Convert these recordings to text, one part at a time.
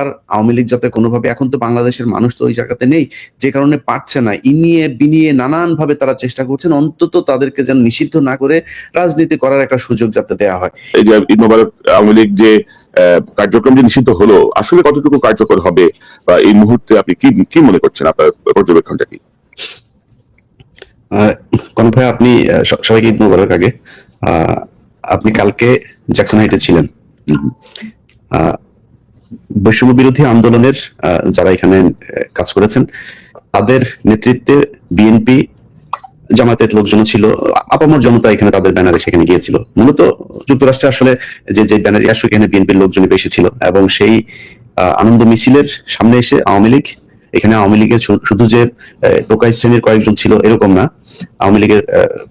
আর আওয়ামী লীগ যাতে কোনোভাবে, এখন তো বাংলাদেশের মানুষ তো ওই জায়গাতে নেই, যে কারণে পারছে না, ইনিয়ে বিনিয়ে নানান ভাবে তারা চেষ্টা করছেন অন্তত তাদেরকে যেন নিষিদ্ধ না করে রাজনীতি করার একটা সুযোগ যাতে দেওয়া হয়। এই যে ঈদ মোবারক আওয়ামী লীগ যে কার্যক্রম যে নিষিদ্ধ হলো, আসলে কতটুকু কার্যকর হবে বা এই মুহূর্তে আপনি কি মনে করছেন, আপনার পর্যবেক্ষণটা কি? কনক ভাই, আপনি সবাইকে ঈদ মোবারক। আগে আপনি কালকে জ্যাকসন হাইটে ছিলেন। বৈষম্য বিরোধী আন্দোলনের যারা এখানে কাজ করেছেন তাদের নেতৃত্বে বিএনপি, জামাতের লোকজন ছিল, আপামর জনতা এখানে তাদের ব্যানারে সেখানে গিয়েছিল। মূলত যুক্তরাষ্ট্রে আসলে যে ব্যানারে আসলে এখানে বিএনপির লোকজনই বেশি ছিল, এবং সেই আনন্দ মিছিলের সামনে এসে আওয়ামী লীগ, এখানে আওয়ামী লীগের শুধু যে টোকাই শ্রেণীর কয়েকজন ছিল এরকম না, আওয়ামী লীগের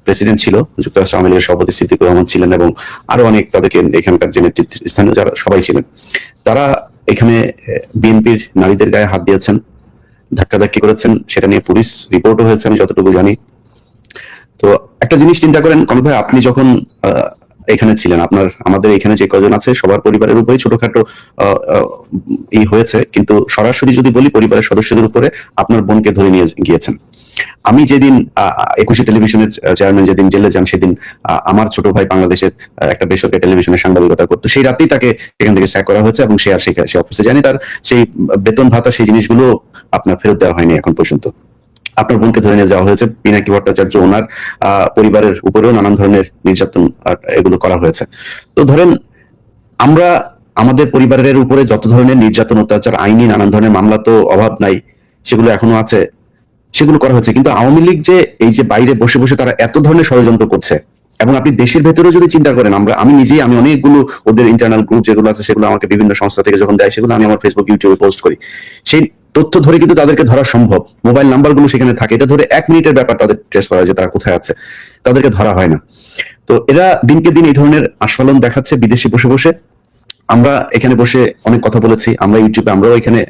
প্রেসিডেন্ট ছিল, যুক্তরাষ্ট্র আওয়ামী লীগের সভাপতি সিদ্দিকুর রহমান ছিলেন, এবং আরো অনেক তাদেরকে এখানকার যে নেতৃত্ব স্থানীয় যারা সবাই ছিলেন, তারা এখানে বিএনপির নারীদের গায়ে হাত দিয়েছেন, ধাক্কাধাক্কি করেছেন। সেটা নিয়ে পুলিশ রিপোর্টও হয়েছে আমি যতটুকু জানি। তো একটা জিনিস চিন্তা করেন কনক ভাই, আপনি যখন এখানে ছিলেন, আমাদের এখানে যে কজন আছে সবার পরিবারের উপরে ছোটখাটো হয়েছে, কিন্তু সরাসরি যদি বলি পরিবারের সদস্যদের উপরে আপনার বোনকে ধরে নিয়ে গিয়েছেন। আমি যেদিন 21 টেলিভিশনের চেয়ারম্যান যেদিন জেলে যান, সেদিন আমার ছোট ভাই বাংলাদেশের একটা বেসরকারি টেলিভিশনে সাংবাদিকতা করতো, সেই রাতেই তাকে সেখান থেকে স্যাক করা হয়েছে, এবং সে আর সে অফিসে যায়নি। তার সেই বেতন ভাতা সেই জিনিসগুলো আপনার ফেরত দেওয়া হয়নি এখন পর্যন্ত। আপনার বোনকে ধরে নিয়ে যাওয়া হয়েছে, পিনাকি ভট্টাচার্য, ওনার পরিবারের উপরেও নানান ধরনের নির্যাতন এগুলো করা হয়েছে। তো ধরেন, আমরা আমাদের পরিবারের উপরে যত ধরনের নির্যাতন অত্যাচার, আইনি নানান ধরনের মামলা তো অভাব নাই, সেগুলো এখনো আছে, সেগুলো করা হয়েছে। কিন্তু আওয়ামী লীগ যে এই যে বাইরে বসে বসে তারা এত ধরনের ষড়যন্ত্র করছে, এবং আপনি দেশের ভেতরেও যদি চিন্তা করেন, আমি অনেকগুলো ওদের ইন্টারনাল গ্রুপ যেগুলো আছে সেগুলো আমাকে বিভিন্ন সংস্থা থেকে যখন দেয়, সেগুলো আমি আমার ফেসবুক, ইউটিউবে পোস্ট করি। সেই তথ্য ধরে কিন্তু তাদেরকে ধরা সম্ভব। মোবাইল নাম্বারগুলো সেখানে থাকে, এটা ধরে 1 মিনিটের ব্যাপার তাদের ট্রেস করা যায় তারা কোথায় আছে, তাদেরকে ধরা হয় না। তো এরা দিনকে দিন এই ধরনের আস্ফালন দেখাচ্ছে বিদেশে বসে বসে। আমরা এখানে বসে অনেক কথা বলেছি, আমরা ইউটিউবে, আমরাও এখানে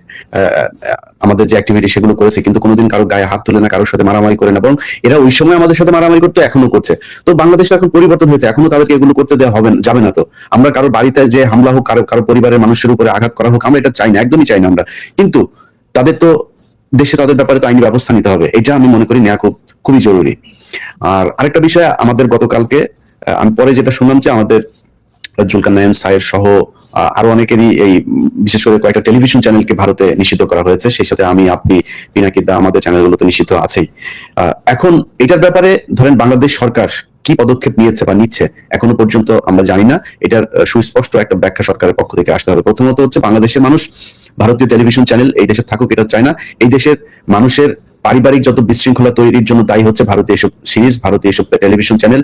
আমাদের যে অ্যাক্টিভিটি সেগুলো করেছি, কিন্তু কোনোদিন কারো গায়ে হাত তুলে না, কারোর সাথে মারামারি করে না, এবং এরা ওই সময় আমাদের সাথে মারামারি করতে এখনো করছে। তো বাংলাদেশে এখন পরিবর্তন হয়েছে, এখনো তাদেরকে এগুলো করতে দেওয়া যাবে না। তো আমরা কারো বাড়িতে যে হামলা হোক, কারো পরিবারের মানুষের উপরে আঘাত করা হোক, আমরা এটা চাই না, একদমই চাই না আমরা। কিন্তু তাদের তো দেশে তাদের ব্যাপারে তো আইনি ব্যবস্থা নিতে হবে, এটা আমি মনে করি নেওয়া খুবই জরুরি। আর আরেকটা বিষয়, আমাদের গতকালকে আমি পরে যেটা শুনলাম যে আমাদের জুলকারনাইন সায়ের সহ আরো অনেকেরই, এই বিশেষ করে কয়েকটা টেলিভিশন চ্যানেলকে ভারতে নিষিদ্ধ করা হয়েছে, সেই সাথে আমি, আপনি, পিনাকিদা, আমাদের চ্যানেলগুলো তো নিষিদ্ধ আছেই। এখন এটার ব্যাপারে ধরেন বাংলাদেশ সরকার কি পদক্ষেপ নিয়েছে বা নিচ্ছে এখনো পর্যন্ত আমরা জানি না। এটার সুস্পষ্ট একটা ব্যাখ্যা সরকারের পক্ষ থেকে আসতে হবে। প্রথমত হচ্ছে, বাংলাদেশের মানুষ ভারতীয় টেলিভিশন চ্যানেল এই দেশে থাকুক এটা চায় না। এই দেশের মানুষের পারিবারিক যত বিশৃঙ্খলা তৈরির জন্য দায়ী হচ্ছে ভারতীয় এসব সিরিজ, ভারতীয় এসব টেলিভিশন চ্যানেল।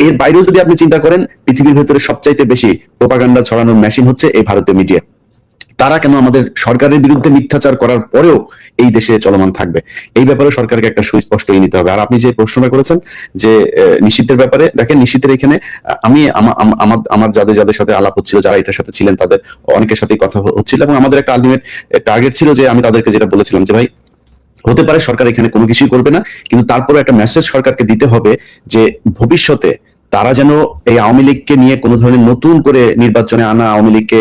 এর বাইরেও যদি আপনি চিন্তা করেন, পৃথিবীর ভেতরে সবচাইতে বেশি প্রোপাগান্ডা ছড়ানোর মেশিন হচ্ছে এই ভারতীয় মিডিয়া। তারা কেন আমাদের সরকারের বিরুদ্ধে মিথ্যাচার করার পরেও এই দেশে চলমান থাকবে? এই ব্যাপারে সরকারকে একটা সুস্পষ্ট নিতে হবে। আর আপনি যে প্রশ্নটা করেছেন যে নিষিদ্ধের ব্যাপারে, দেখেন, নিষিদ্ধের এখানে আমি আমার যাদের সাথে আলাপ হচ্ছিল, যারা এটার সাথে ছিলেন, তাদের অনেকের সাথেই কথা হচ্ছিল, এবং আমাদের একটা আলটিমেট টার্গেট ছিল যে আমি তাদেরকে যেটা বলেছিলাম যে ভাই, হতে পারে সরকার এখানে কোনো কিছুই করবে না, কিন্তু তারপরে একটা মেসেজ সরকারকে দিতে হবে যে ভবিষ্যতে তারা যেন এই আওয়ামী লীগকে নিয়ে কোনো ধরনের নতুন করে নির্বাচনে আনা আওয়ামী লীগকে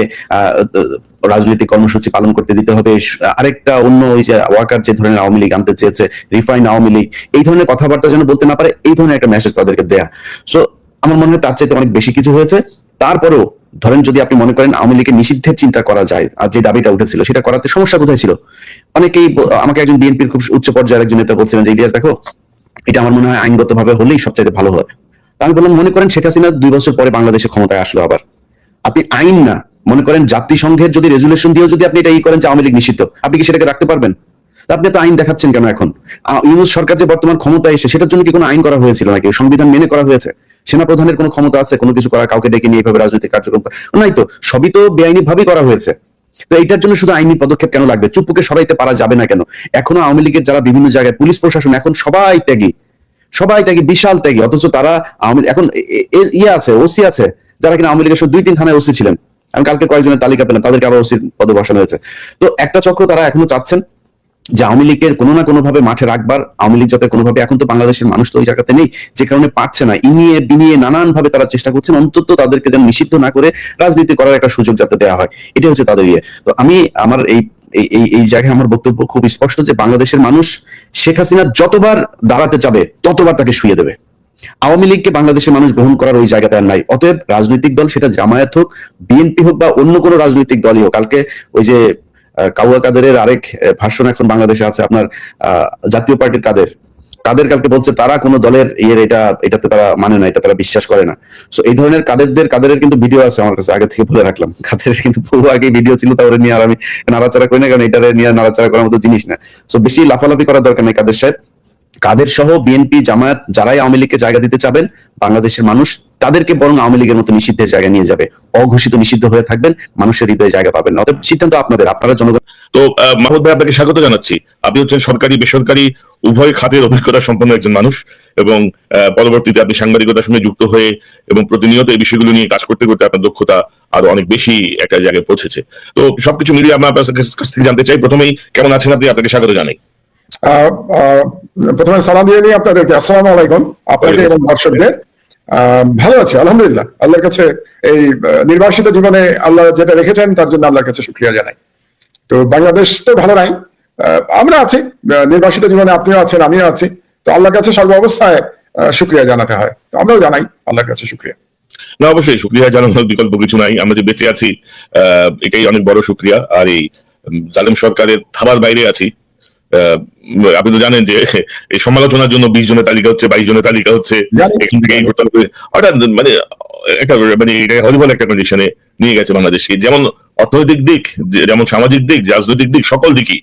রাজনৈতিক কর্মসূচি পালন করতে দিতে হবে। আরেকটা অন্য ওই যে ওয়াকার যে ধরনের আওয়ামী লীগ আনতে চেয়েছে, রিফাইন আওয়ামী লীগ, এই ধরনের কথাবার্তা যেন বলতে না পারে, এই ধরনের একটা মেসেজ তাদেরকে দেয়া। সো আমার মনে হয় তার চাইতে অনেক বেশি কিছু হয়েছে। তারপরেও ধরেন, যদি আপনি মনে করেন আওয়ামী লীগের নিষিদ্ধের চিন্তা করা যায়, আর যে দাবিটা উঠেছিল সেটা করাতে সমস্যা কোথায় ছিল? অনেকেই, আমাকে একজন বিএনপির খুব উচ্চ পর্যায়ের একজন নেতা বলছিলেন যে ইলিয়াস দেখো, এটা আমার মনে হয় আইনগত ভাবে হলেই সবচাইতে ভালো হয়। আমি বললাম, মনে করেন শেখ হাসিনা 2 বছর পরে বাংলাদেশে ক্ষমতায় আসলো, আবার আপনি আইন না, মনে করেন জাতিসংঘের যদি রেজুলেশন দিয়েও যদি আপনি এটা করেন যে আওয়ামী লীগ নিষিদ্ধ, আপনি কি সেটাকে রাখতে পারবেন? আপনি তো আইন দেখাচ্ছেন কেন এখন? ইউনূস সরকার যে বর্তমান ক্ষমতায় এসে, সেটার জন্য কি কোনো আইন করা হয়েছিল নাকি? সংবিধান মেনে করা হয়েছে? সেনাপ্রধানের কোনো ক্ষমতা আছে কোনো কিছু করা, কাউকে ডেকে নিয়ে এইভাবে রাজনৈতিক কার্যক্রম নাই তো, সবই তো বেআইনি ভাবেই করা হয়েছে। তো এইটার জন্য শুধু আইনি পদক্ষেপ কেন লাগবে? চুপকে সরাইতে পারা যাবে না কেন? এখনো আওয়ামী লীগের যারা বিভিন্ন জায়গায়, পুলিশ প্রশাসন এখন সবাই ত্যাগী, বিশাল ত্যাগী, অথচ তারা এখন আছে, ওসি আছে, যারা কিনা আওয়ামী লীগের 2-3 থানায় ওসি ছিলেন। আমি কালকে কয়েকজনের তালিকা পেলাম, তাদেরকে আবার ওসির পদে বসানো হয়েছে। তো একটা চক্র তারা এখনো চাচ্ছেন যে আওয়ামী লীগের কোনো না কোনো ভাবে মাঠে রাখবার, আওয়ামী লীগ যাতে কোনোভাবে, এখন তো বাংলাদেশের মানুষ তো ওই জায়গাতে নেই, যে কারণে পারছে না, ইনিয়ে বিনিয়ে নানান ভাবে তারা চেষ্টা করছেন অন্তত তাদেরকে যেন নিষিদ্ধ না করে রাজনীতি করার একটা সুযোগ যাতে দেওয়া হয়, এটা হচ্ছে তাদের ইয়ে। তো আমি আমার এই জায়গায় আমার বক্তব্য খুব স্পষ্ট যে বাংলাদেশের মানুষ শেখ হাসিনা যতবার দাঁড়াতে যাবে ততবার তাকে শুয়ে দেবে। আওয়ামী লীগকে বাংলাদেশের মানুষ গ্রহণ করার ওই জায়গাতে আর নাই। অতএব রাজনৈতিক দল, সেটা জামায়াত হোক, বিএনপি হোক বা অন্য কোনো রাজনৈতিক দলই হোক, কালকে ওই যে কাউয়া কাদেরের আরেক ভাষণ এখন বাংলাদেশে আছে, আপনার জাতীয় পার্টির কাদের কালকে বলছে তারা কোনো দলের এটাতে তারা মানে না, এটা তারা বিশ্বাস করে না। সো এই ধরনের কাদেরের কিন্তু ভিডিও আছে আমার কাছে, আগে থেকে বলে রাখলাম। কাদেরের কিন্তু বহু আগে ভিডিও ছিল, তাহলে নিয়ে আর আমি নাড়াচাড়া করি না, কারণ এটারে নিয়ে নাড়াচাড়া করার মতো জিনিস না। সো বেশি লাফালাফি করার দরকার নেই কাদের সাহেব। কাদের সহ বিএনপি, জামায়াত যারাই আওয়ামী লীগকে জায়গা দিতে চাবেন, বাংলাদেশের মানুষ তাদেরকে বরং আওয়ামী লীগের মতো নিষিদ্ধের জায়গায় নিয়ে যাবে, অঘোষিত নিষিদ্ধ হয়ে থাকবেন, মানুষের হৃদয়ে জায়গা পাবেন না। অতএব সিদ্ধান্ত আপনাদের, আপনারা জনগণ। তো মাহমুদ ভাই, আপনাকে স্বাগত জানাচ্ছি। আপনি হচ্ছেন সরকারি বেসরকারি উভয় খাতের অভিজ্ঞতা সম্পন্ন একজন মানুষ, এবং পরবর্তীতে আপনি সাংবাদিকতার সঙ্গে যুক্ত হয়ে এবং প্রতিনিয়ত এই বিষয়গুলো নিয়ে কাজ করতে করতে আপনার দক্ষতা আরো অনেক বেশি একটা জায়গায় পৌঁছেছে। তো সবকিছু মিলিয়ে আমরা আপনার কাছ থেকে জানতে চাই, প্রথমেই কেমন আছেন আপনি? আপনাকে স্বাগত জানাই। প্রথমে সালাম দিয়ে নিই আপনাদেরকে, আসসালামু আলাইকুম আপনাকে এবং দর্শকদের। ভালো আছে আলহামদুলিল্লাহ, আল্লাহর কাছে এই নির্বাসিত জীবনে আল্লাহ যেটা রেখেছেন তার জন্য আল্লাহর কাছে শুকরিয়া জানাই। তো বাংলাদেশ তো ভালো নাই, আমরা আছি নির্বাসিত জীবনে, আপনিও আছেন, আমিও আছি। তো আল্লাহর কাছে সর্ব অবস্থায় শুকরিয়া জানাতে হয়, তো আমরাও জানাই আল্লাহর কাছে শুকরিয়া। না, অবশ্যই শুকরিয়া জানানোর বিকল্প কিছু নাই। আমরা যে বেঁচে আছি এটাই অনেক বড় শুকরিয়া। আর এই জালেম সরকারের থাবার বাইরে আছি। আপনি তো জানেন যে এই সমালোচনার জন্য 20 জনের তালিকা হচ্ছে, 22 জনের তালিকা হচ্ছে, এখান থেকে হঠাৎ মানে একটা মানে এটা হরিবল একটা কন্ডিশনে নিয়ে গেছে বাংলাদেশকে, যেমন অর্থনৈতিক দিক, যেমন সামাজিক দিক, রাজনৈতিক দিক, সকল দিকই।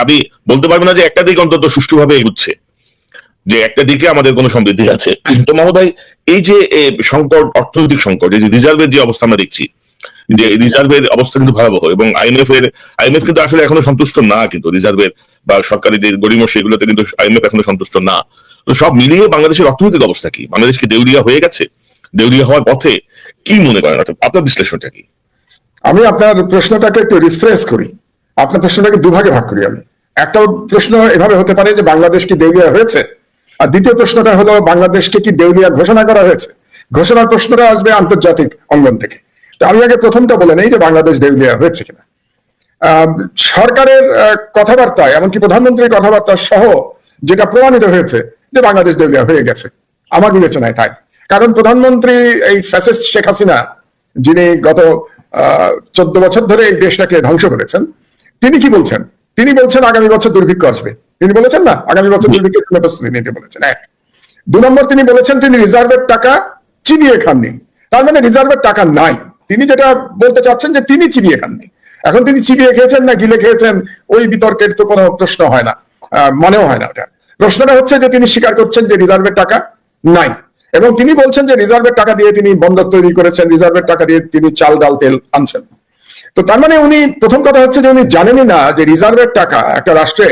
আপনি বলতে পারবেন না যে একটা দিক অন্তত সুষ্ঠুভাবে এগুচ্ছে, যে একটা দিকে আমাদের কোনো সমৃদ্ধি আছে। তো মাহমুদ ভাই, এই যে সংকট, অর্থনৈতিক সংকট, এই যে রিজার্ভের যে অবস্থা আমরা দেখছি, যে রিজার্ভের অবস্থা কিন্তু ভয়াবহ, এবং আইএমএফ কিন্তু আসলে এখনো সন্তুষ্ট না, কিন্তু রিজার্ভের বা সরকারি যে গড়িমসি সেগুলোতে কিন্তু আইএমএফ এখনো সন্তুষ্ট না। তো সব মিলিয়ে বাংলাদেশের অর্থনৈতিক অবস্থা কি? বাংলাদেশ কি দেউলিয়া হয়ে গেছে? দেউলিয়া হওয়ার পথে? কি মনে করেন আপনার বিশ্লেষণটা কি? আমি আপনার প্রশ্নটাকে একটু রিফ্রেশ করি, আপনার প্রশ্নটাকে দুভাগে ভাগ করি। আমি একটা প্রশ্ন এভাবে হতে পারে যে বাংলাদেশ কি দেউলিয়া হয়েছে, আর দ্বিতীয় প্রশ্নটা হলো বাংলাদেশকে কি দেউলিয়া ঘোষণা করা হয়েছে। ঘোষণার প্রশ্নটা আসবে আন্তর্জাতিক অঙ্গন থেকে। তো আমি আগে প্রথমটা বলে নেই যে বাংলাদেশ দেউলিয়া হয়েছে কিনা। সরকারের কথাবার্তায়, এমনকি প্রধানমন্ত্রীর কথাবার্তা সহ যেটা প্রমাণিত হয়েছে যে বাংলাদেশ দেউলিয়া হয়ে গেছে আমার বিবেচনায় তাই। কারণ প্রধানমন্ত্রী এই ফ্যাসিস্ট শেখ হাসিনা, যিনি গত 14 বছর ধরে এই দেশটাকে ধ্বংস করেছেন, তিনি কি বলছেন? তিনি বলছেন আগামী বছর দুর্ভিক্ষ আসবে। তিনি বলেছেন না, আগামী বছর দুর্ভিক্ষের জন্য প্রস্তুতি নিতে বলেছেন। 1 2 নম্বর, তিনি বলেছেন তিনি রিজার্ভের টাকা চিবিয়ে খাননি। তার মানে রিজার্ভের টাকা নাই। তিনি যেটা বলতে চাচ্ছেন যে তিনি চিবিয়ে খাননি। এখন তিনি চিবিয়ে খেয়েছেন না গিলে খেয়েছেন, ওই বিতর্কের তো কোনো প্রশ্ন হয় না, মনেও হয় না ওটা। প্রশ্নটা হচ্ছে যে তিনি স্বীকার করছেন যে রিজার্ভের টাকা নাই, এবং তিনি বলছেন যে রিজার্ভের টাকা দিয়ে তিনি বন্দর তৈরি করেছেন, রিজার্ভের টাকা দিয়ে তিনি চাল ডাল তেল আনছেন। তো তার মানে উনি, প্রথম কথা হচ্ছে যে উনি জানেনই না যে রিজার্ভের টাকা একটা রাষ্ট্রে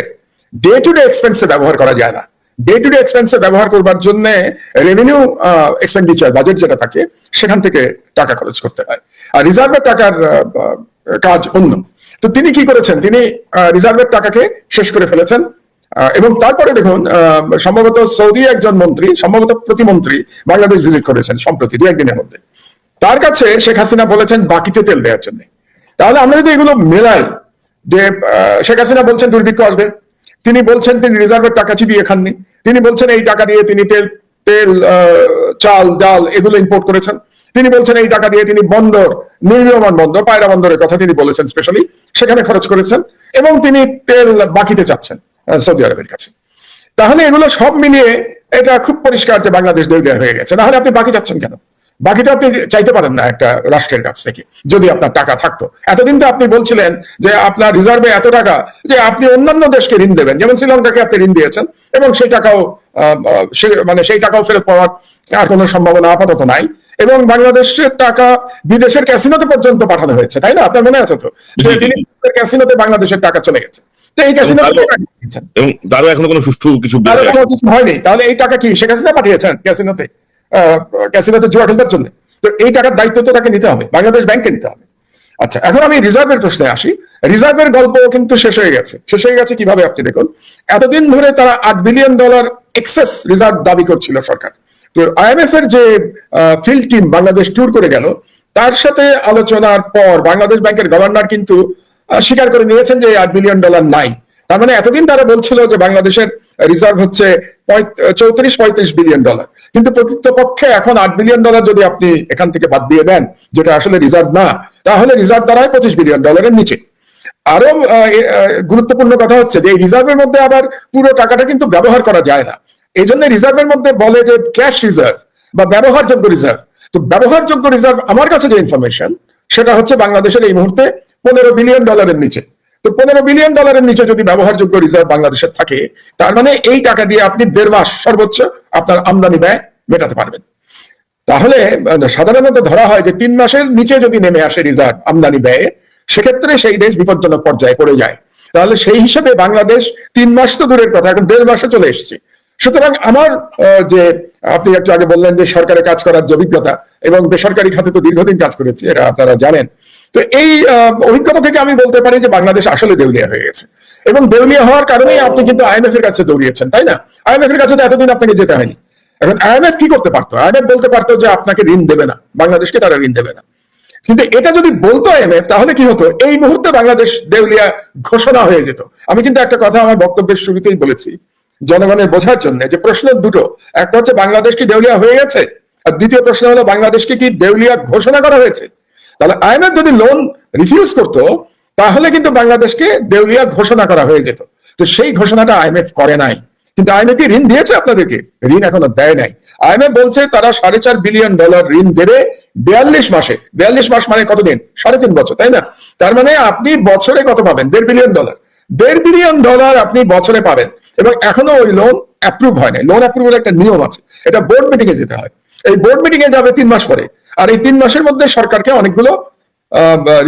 ডে টু ডে এক্সপেন্সে ব্যবহার করা যায় না। ডে টু ডে এক্সপেন্সে ব্যবহার করবার জন্য রেভিনিউ এক্সপেন্ডিচার, বাজেট যেটা থাকে, সেখান থেকে টাকা খরচ করতে হয়। আর রিজার্ভের টাকার কাজ অন্য। তো তিনি কি করেছেন? তিনি রিজার্ভের টাকাকে শেষ করে ফেলেছেন। এবং তারপরে দেখুন, সম্ভবত সৌদি একজন মন্ত্রী, সম্ভবত প্রতিমন্ত্রী বাংলাদেশ ভিজিট করেছেন সম্প্রতি 2-1 দিনের মধ্যে। তার কাছে শেখ হাসিনা বলেছেন বাকিতে তেল দেওয়ার জন্য। তাহলে আমরা যদি এগুলো মেলাই, যে শেখ হাসিনা বলছেন দুর্ভিক্ষ আসবে, তিনি বলছেন তিনি রিজার্ভের টাকা চিবিয়ে খাননি, তিনি বলছেন এই টাকা দিয়ে তিনি তেল চাল ডাল এগুলো ইম্পোর্ট করেছেন, তিনি বলছেন এই টাকা দিয়ে তিনি বন্দর, নির্মীয়মান বন্দর, পায়রা বন্দরের কথা তিনি বলেছেন স্পেশালি, সেখানে খরচ করেছেন, এবং তিনি তেল বাকিতে চাচ্ছেন সৌদি আরবের কাছে। তাহলে এগুলো সব মিলিয়ে এটা খুব পরিষ্কার যে বাংলাদেশ দেউলিয়া হয়ে গেছে। তাহলে আপনি বাকি চাচ্ছেন কেন? বাকিটা আপনি চাইতে পারেন না একটা রাষ্ট্রের কাছ থেকে, যদি আপনার টাকা থাকতো। এতদিন তো আপনি বলছিলেন যে আপনার রিজার্ভে এত টাকা যে আপনি অন্যান্য দেশকে ঋণ দেবেন, যেমন শ্রীলঙ্কাকে আপনি ঋণ দিয়েছেন, এবং সেই টাকাও সেই টাকাও ফেরত পাওয়ার আর কোনো সম্ভাবনা আপাতত নাই। এবং বাংলাদেশের টাকা বিদেশের ক্যাসিনোতে পর্যন্ত পাঠানো হয়েছে, তাই না? আপনার মনে আছে তো যে ক্যাসিনোতে বাংলাদেশের টাকা চলে গেছে। তো এই ক্যাসিনোতে এবং তারও এখনো কোনো সুষ্ঠু কিছু হয়নি। তাহলে এই টাকা কি শেখ হাসিনা পাঠিয়েছেন ক্যাসিনোতে, ক্যাসিনোতে জুয়া খেলবার জন্য? তো এই টাকার দায়িত্ব তো তাকে নিতে হবে, বাংলাদেশ ব্যাংককে নিতে হবে। আচ্ছা, এখন আমি রিজার্ভের প্রশ্নে আসি। রিজার্ভের গল্প কিন্তু শেষ হয়ে গেছে। শেষ হয়ে গেছে কিভাবে আপনি দেখুন, এতদিন ধরে তারা $8 বিলিয়ন এক্সেস রিজার্ভ দাবি করছিল সরকার। তো আইএমএফ এর যে ফিল্ড টিম বাংলাদেশ ট্যুর করে গেল, তার সাথে আলোচনার পর বাংলাদেশ ব্যাংকের গভর্নর কিন্তু স্বীকার করে নিয়েছেন যে $8 বিলিয়ন নাই। তার মানে এতদিন তারা বলছিল যে বাংলাদেশের রিজার্ভ হচ্ছে $34-35 বিলিয়ন, কিন্তু প্রকৃতপক্ষে এখন $8 বিলিয়ন যদি আপনি এখান থেকে বাদ দিয়ে দেন, যেটা আসলে রিজার্ভ না, তাহলে রিজার্ভ দাঁড়ায় $25 বিলিয়ন নিচে। আরো গুরুত্বপূর্ণ কথা হচ্ছে যে এই রিজার্ভের মধ্যে আবার পুরো টাকাটা কিন্তু ব্যবহার করা যায় না। এই জন্য রিজার্ভের মধ্যে বলে যে ক্যাশ রিজার্ভ বা ব্যবহারযোগ্য রিজার্ভ। তো ব্যবহারযোগ্য রিজার্ভ আমার কাছে যে ইনফরমেশন, সেটা হচ্ছে বাংলাদেশের এই মুহূর্তে $15 বিলিয়ন নিচে। তো $15 বিলিয়ন নিচে যদি ব্যবহারযোগ্য রিজার্ভ বাংলাদেশের থাকে, তার মানে এই টাকা দিয়ে আপনি 1.5 মাস সর্বোচ্চ আপনার আমদানি ব্যয় মেটাতে পারবেন। তাহলে সাধারণত ধরা হয় যে 3 মাসের নিচে যদি নেমে আসে রিজার্ভ আমদানি ব্যয়ে, সেক্ষেত্রে সেই দেশ বিপজ্জনক পর্যায়ে পড়ে যায়। তাহলে সেই হিসেবে বাংলাদেশ 3 মাস তো দূরের কথা, এখন 1.5 মাসে চলে এসেছে। সুতরাং আমার যে আপনি একটু আগে বললেন যে সরকারে কাজ করার যে অভিজ্ঞতা, এবং বেসরকারি খাতে তো দীর্ঘদিন কাজ করেছি, এটা আপনারা জানেন। তো এই অভিজ্ঞতা থেকে আমি বলতে পারি যে বাংলাদেশ আসলে দেউলিয়া হয়ে গেছে, এবং দেউলিয়া হওয়ার কারণেই আপনি কিন্তু আইএমএফ এর কাছে দৌড়িয়েছেন, তাই না? আইএমএফ এর কাছে তো এতদিন আপনাকে যেতে হয়নি। এখন আইএমএফ কি করতে পারতো? আইএমএফ বলতে পারতো যে আপনাকে ঋণ দেবে না, বাংলাদেশকে তারা ঋণ দেবে না। কিন্তু এটা যদি বলতো আইএমএফ, তাহলে কি হতো? এই মুহূর্তে বাংলাদেশ দেউলিয়া ঘোষণা হয়ে যেত। আমি কিন্তু একটা কথা আমার বক্তব্যের শুরুতেই বলেছি, জনগণের বোঝার জন্য, যে প্রশ্ন দুটো, একটা হচ্ছে বাংলাদেশ কি দেউলিয়া হয়ে গেছে, আর দ্বিতীয় প্রশ্ন হলো বাংলাদেশকে কি দেউলিয়া ঘোষণা করা হয়েছে। তাহলে আইএমএফ যদি লোন রিফিউজ করতো, তাহলে কিন্তু বাংলাদেশকে দেউলিয়া ঘোষণা করা হয়ে যেত। তো সেই ঘোষণাটা আইএমএফ করে নাই। কিন্তু আইএমএফ কি ঋণ দিয়েছে আপনাদেরকে? ঋণ এখনো দেয় নাই। আইএমএফ বলছে তারা $4.5 বিলিয়ন ঋণ দেবে 42 মাসে। 42 মাস মানে কতদিন? 3.5 বছর, তাই না? তার মানে আপনি বছরে কত পাবেন? $1.5 বিলিয়ন। $1.5 বিলিয়ন আপনি বছরে পাবেন, এবং এখনো ওই লোন অ্যাপ্রুভ হয় নাই। লোন অ্যাপ্রুভের একটা নিয়ম আছে, এটা বোর্ড মিটিং এ যেতে হয়। এই বোর্ড মিটিং এ যাবে 3 মাস পরে, আর এই 3 মাসের মধ্যে সরকারকে অনেকগুলো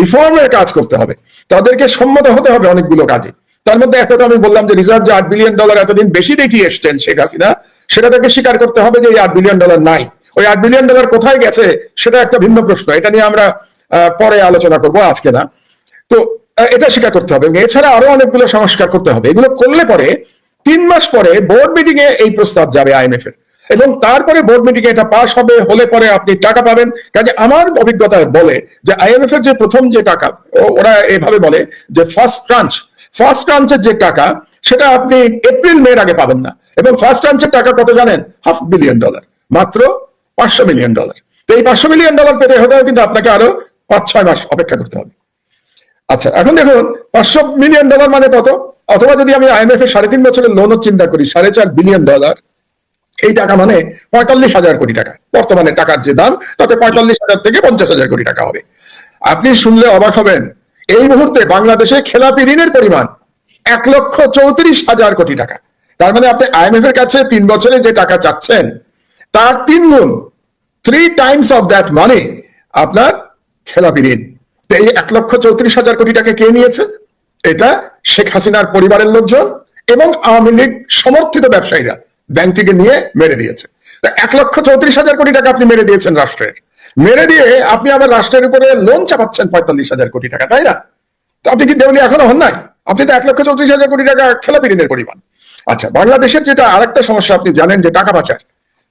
রিফর্মের কাজ করতে হবে, তাদেরকে সম্মত হতে হবে অনেকগুলো কাজে। তার মধ্যে একটা তো আমি বললাম যে রিজার্ভ যে $8 বিলিয়ন এতদিন বেশি দেখিয়ে এসছেন শেখ হাসিনা, সেটা তাকে স্বীকার করতে হবে যে এই $8 বিলিয়ন নাই। ওই $8 বিলিয়ন কোথায় গেছে সেটা একটা ভিন্ন প্রশ্ন, এটা নিয়ে আমরা পরে আলোচনা করব, আজকে না। তো এটা স্বীকার করতে হবে। এছাড়া আরো অনেকগুলো সংস্কার করতে হবে। এগুলো করলে পরে 3 মাস পরে বোর্ড মিটিং এ এই প্রস্তাব যাবে আইএমএফ এর, এবং তারপরে বোর্ড মিটিং এ এটা পাস হবে, হলে পরে আপনি টাকা পাবেন। কাজে আমার অভিজ্ঞতা বলে যে আইএমএফ এর যে প্রথম যে টাকা, ওরা এভাবে বলে যে ফার্স্ট ট্রান্সের যে টাকা, সেটা আপনি এপ্রিল-মের আগে পাবেন না। এবং ফার্স্ট ট্রান্সের টাকা কত জানেন? $500 মিলিয়ন, মাত্র $500 মিলিয়ন। তো এই $500 মিলিয়ন পেতে হলেও কিন্তু আপনাকে আরো 5-6 মাস অপেক্ষা করতে হবে। আচ্ছা, এখন দেখুন $500 মিলিয়ন মানে কত? অথবা যদি আমি আইএমএফ এর 3.5 বছরের লোনও চিন্তা করি, $4.5 বিলিয়ন, এই টাকা মানে 45,000 কোটি টাকা। বর্তমানে টাকার যে দাম, তাতে 45,000 থেকে 50,000 কোটি টাকা হবে। আপনি শুনলে অবাক হবেন, এই মুহূর্তে বাংলাদেশে খেলাপি ঋণের পরিমাণ 1,34,000 কোটি টাকা। তার মানে আপনি আইএমএফ এর কাছে 3 বছরে যে টাকা চাচ্ছেন, তার 3 গুণ, 3 টাইমস অফ দ্যাট মানি আপনার খেলাপি ঋণ। এই 1,34,000 কোটি টাকা কে নিয়েছে? এটা শেখ হাসিনার পরিবারের লোকজন এবং আওয়ামী লীগ সমর্থিত ব্যবসায়ীরা ব্যাংক থেকে নিয়ে মেরে দিয়েছে। 1,34,000 কোটি টাকা আপনি মেরে দিয়েছেন রাষ্ট্রের। মেরে দিয়ে আপনি আবার রাষ্ট্রের উপরে লোন চাপাচ্ছেন 45,000 কোটি টাকা, তাই না? তো আপনি কি দেউলিয়া এখনো হন নাই? আপনি তো 1,34,000 কোটি টাকা খেলাপি ঋণের পরিমাণ। আচ্ছা, বাংলাদেশের যেটা আরেকটা সমস্যা আপনি জানেন, যে টাকা পাচার।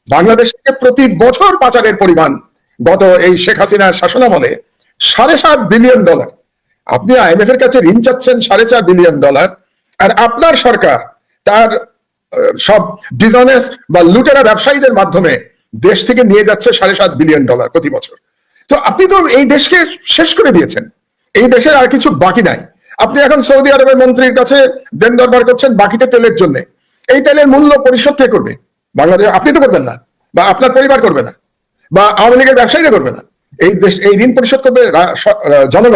বাংলাদেশ থেকে প্রতি বছর পাচারের পরিমাণ গত এই শেখ হাসিনার শাসনামলে $7.5 বিলিয়ন। আপনি আইএমএফ এর কাছে ঋণ চাচ্ছেন $4.5 বিলিয়ন, আর আপনার সরকার তার সব ডিসঅনেস্ট বা লুটেরা ব্যবসায়ীদের মাধ্যমে দেশ থেকে নিয়ে যাচ্ছে $7.5 বিলিয়ন প্রতি বছর। তো আপনি তো এই দেশকে শেষ করে দিয়েছেন, এই দেশের আর কিছু বাকি নাই। আপনি এখন সৌদি আরবের মন্ত্রীর কাছে দেন দরবার করছেন বাকিতে তেলের জন্য। এই তেলের মূল্য পরিশোধ কে করবে? বাংলাদেশ। আপনি তো করবেন না, বা আপনার পরিবার করবে না, বা আওয়ামী লীগের ব্যবসায়ীরা করবে না। এই দেশ, এই ঋণ পরিশোধ করবে জনগণ।